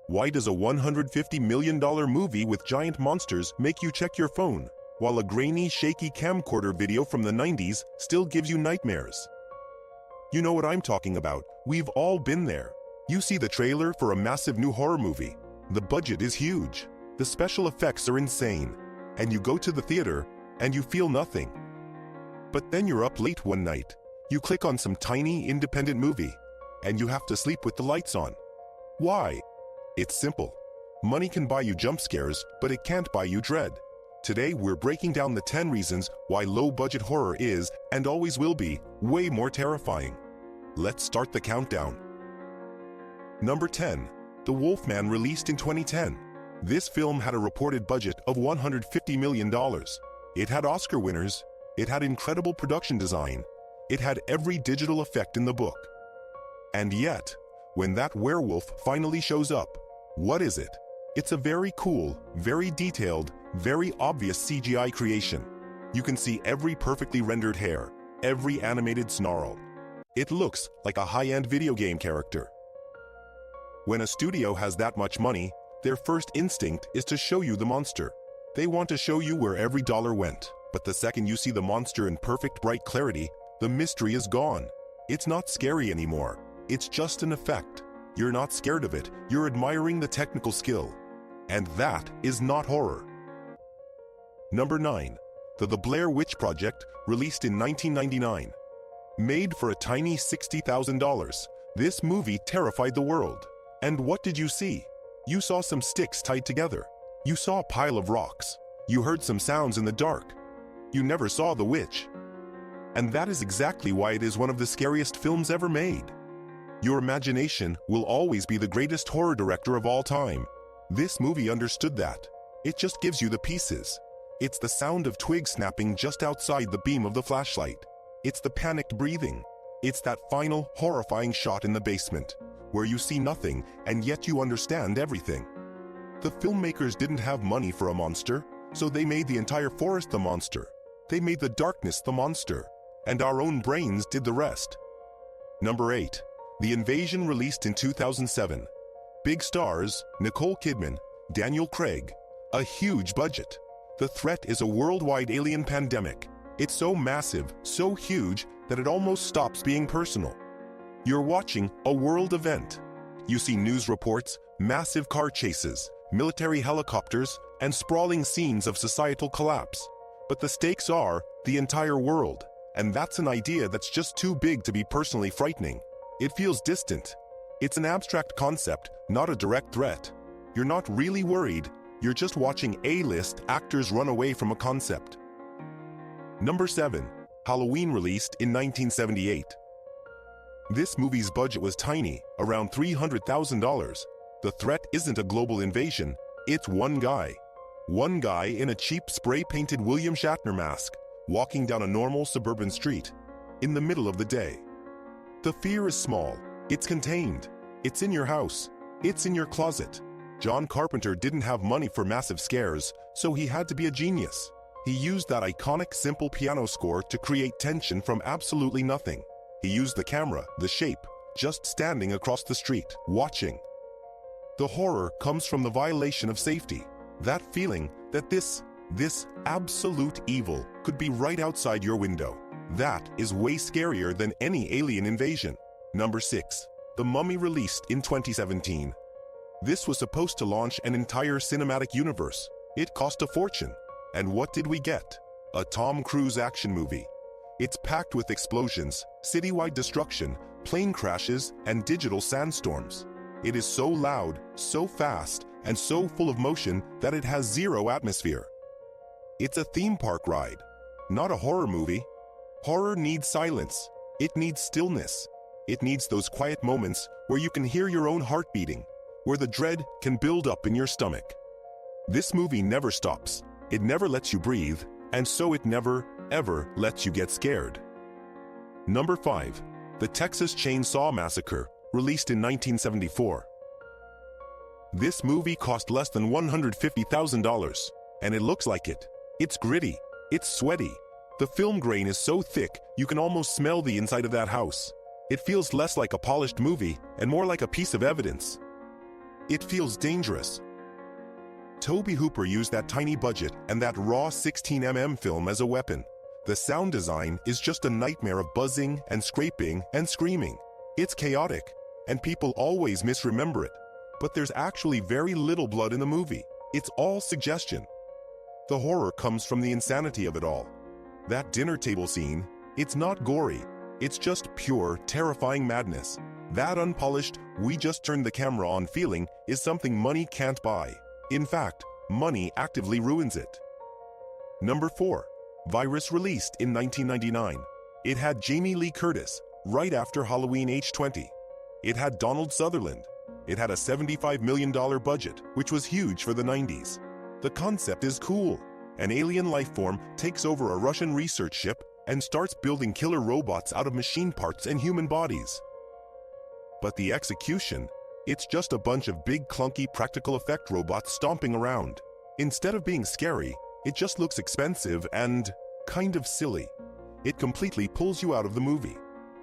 Why does a $150 million movie with giant monsters make you check your phone, while a grainy, shaky camcorder video from the 90s still gives you nightmares? You know what I'm talking about. We've all been there. You see the trailer for a massive new horror movie. The budget is huge. The special effects are insane. And you go to the theater, and you feel nothing. But then you're up late one night. You click on some tiny, independent movie, and you have to sleep with the lights on. Why? It's simple. Money can buy you jump scares, but it can't buy you dread. Today we're breaking down the 10 reasons why low-budget horror is, and always will be, way more terrifying. Let's start the countdown. Number 10. The Wolfman, released in 2010. This film had a reported budget of $150 million. It had Oscar winners. It had incredible production design. It had every digital effect in the book. And yet, when that werewolf finally shows up, what is it? It's a very cool, very detailed, very obvious CGI creation. You can see every perfectly rendered hair, every animated snarl. It looks like a high-end video game character. When a studio has that much money, their first instinct is to show you the monster. They want to show you where every dollar went. But the second you see the monster in perfect bright clarity, the mystery is gone. It's not scary anymore. It's just an effect. You're not scared of it. You're admiring the technical skill. And that is not horror. Number 9. The Blair Witch Project, released in 1999. Made for a tiny $60,000, this movie terrified the world. And what did you see? You saw some sticks tied together. You saw a pile of rocks. You heard some sounds in the dark. You never saw the witch. And that is exactly why it is one of the scariest films ever made. Your imagination will always be the greatest horror director of all time. This movie understood that. It just gives you the pieces. It's the sound of twigs snapping just outside the beam of the flashlight. It's the panicked breathing. It's that final, horrifying shot in the basement, where you see nothing and yet you understand everything. The filmmakers didn't have money for a monster, so they made the entire forest the monster. They made the darkness the monster, and our own brains did the rest. Number 8. The Invasion, released in 2007. Big stars, Nicole Kidman, Daniel Craig. A huge budget. The threat is a worldwide alien pandemic. It's so massive, so huge, that it almost stops being personal. You're watching a world event. You see news reports, massive car chases, military helicopters, and sprawling scenes of societal collapse. But the stakes are the entire world, and that's an idea that's just too big to be personally frightening. It feels distant. It's an abstract concept, not a direct threat. You're not really worried, you're just watching A-list actors run away from a concept. Number 7. Halloween, released in 1978. This movie's budget was tiny, around $300,000. The threat isn't a global invasion, it's one guy. One guy in a cheap spray-painted William Shatner mask, walking down a normal suburban street, in the middle of the day. The fear is small, it's contained, it's in your house, it's in your closet. John Carpenter didn't have money for massive scares, so he had to be a genius. He used that iconic simple piano score to create tension from absolutely nothing. He used the camera, the shape, just standing across the street, watching. The horror comes from the violation of safety. That feeling that this absolute evil could be right outside your window. That is way scarier than any alien invasion. Number 6. The Mummy, released in 2017. This was supposed to launch an entire cinematic universe. It cost a fortune. And what did we get? A Tom Cruise action movie. It's packed with explosions, citywide destruction, plane crashes, and digital sandstorms. It is so loud, so fast, and so full of motion that it has zero atmosphere. It's a theme park ride, not a horror movie. Horror needs silence. It needs stillness. It needs those quiet moments where you can hear your own heart beating, where the dread can build up in your stomach. This movie never stops. It never lets you breathe, and so it never, ever lets you get scared. Number 5. The Texas Chainsaw Massacre, released in 1974. This movie cost less than $150,000, and it looks like it. It's gritty. It's sweaty. The film grain is so thick, you can almost smell the inside of that house. It feels less like a polished movie and more like a piece of evidence. It feels dangerous. Tobe Hooper used that tiny budget and that raw 16mm film as a weapon. The sound design is just a nightmare of buzzing and scraping and screaming. It's chaotic, and people always misremember it. But there's actually very little blood in the movie. It's all suggestion. The horror comes from the insanity of it all. That dinner table scene, it's not gory. It's just pure, terrifying madness. That unpolished, we just turned the camera on feeling is something money can't buy. In fact, money actively ruins it. Number 4. Virus, released in 1999. It had Jamie Lee Curtis, right after Halloween H20. It had Donald Sutherland. It had a $75 million budget, which was huge for the 90s. The concept is cool. An alien life form takes over a Russian research ship and starts building killer robots out of machine parts and human bodies. But the execution, it's just a bunch of big clunky practical effect robots stomping around. Instead of being scary, it just looks expensive and kind of silly. It completely pulls you out of the movie.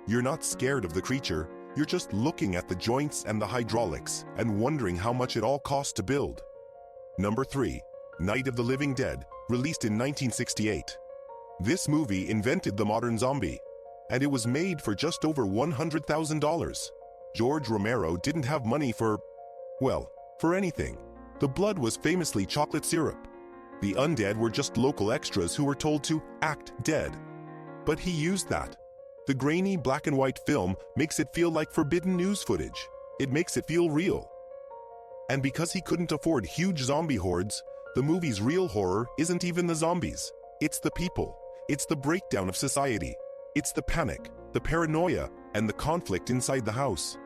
You're not scared of the creature, you're just looking at the joints and the hydraulics and wondering how much it all cost to build. Number 3. Night of the Living Dead, released in 1968. This movie invented the modern zombie, and it was made for just over $100,000. George Romero didn't have money for anything. The blood was famously chocolate syrup. The undead were just local extras who were told to act dead. But he used that. The grainy black and white film makes it feel like forbidden news footage. It makes it feel real. And because he couldn't afford huge zombie hordes, the movie's real horror isn't even the zombies. It's the people. It's the breakdown of society. It's the panic, the paranoia, and the conflict inside the house.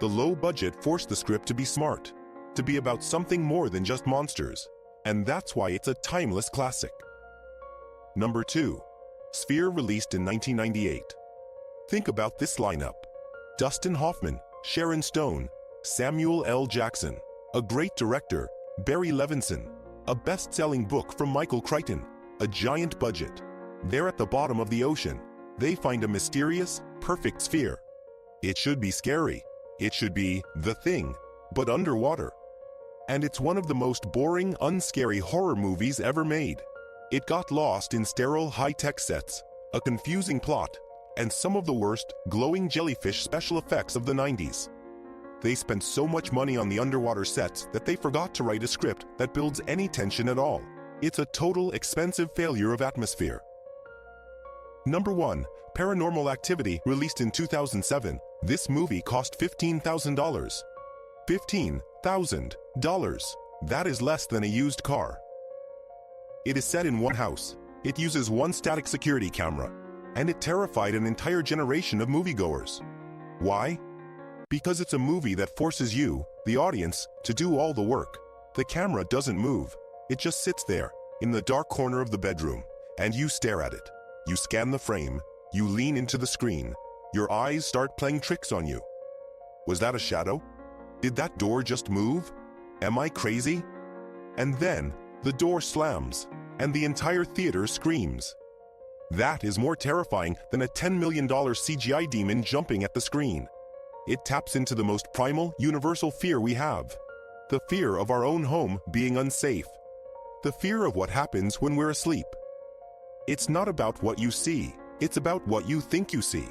The low budget forced the script to be smart, to be about something more than just monsters. And that's why it's a timeless classic. Number 2. Sphere, released in 1998. Think about this lineup. Dustin Hoffman, Sharon Stone, Samuel L. Jackson, a great director, Barry Levinson, a best-selling book from Michael Crichton, a giant budget. They're at the bottom of the ocean. They find a mysterious, perfect sphere. It should be scary. It should be The Thing, but underwater. And it's one of the most boring, unscary horror movies ever made. It got lost in sterile high-tech sets, a confusing plot, and some of the worst glowing jellyfish special effects of the 90s. They spent so much money on the underwater sets that they forgot to write a script that builds any tension at all. It's a total expensive failure of atmosphere. Number 1. Paranormal Activity, released in 2007. This movie cost $15,000. $15,000. That is less than a used car. It is set in one house. It uses one static security camera. And it terrified an entire generation of moviegoers. Why? Because it's a movie that forces you, the audience, to do all the work. The camera doesn't move. It just sits there, in the dark corner of the bedroom, and you stare at it. You scan the frame, you lean into the screen, your eyes start playing tricks on you. Was that a shadow? Did that door just move? Am I crazy? And then, the door slams, and the entire theater screams. That is more terrifying than a $10 million CGI demon jumping at the screen. It taps into the most primal, universal fear we have. The fear of our own home being unsafe. The fear of what happens when we're asleep. It's not about what you see, it's about what you think you see.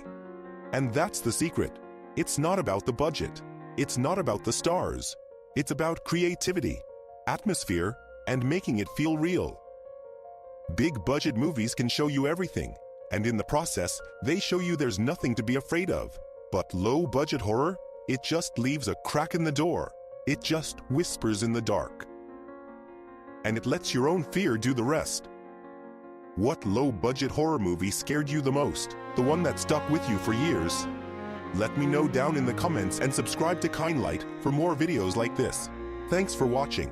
And that's the secret. It's not about the budget. It's not about the stars. It's about creativity, atmosphere, and making it feel real. Big budget movies can show you everything, and in the process, they show you there's nothing to be afraid of. But low budget horror, it just leaves a crack in the door. It just whispers in the dark. And it lets your own fear do the rest. What low budget horror movie scared you the most? The one that stuck with you for years? Let me know down in the comments and subscribe to Kindlight for more videos like this. Thanks for watching.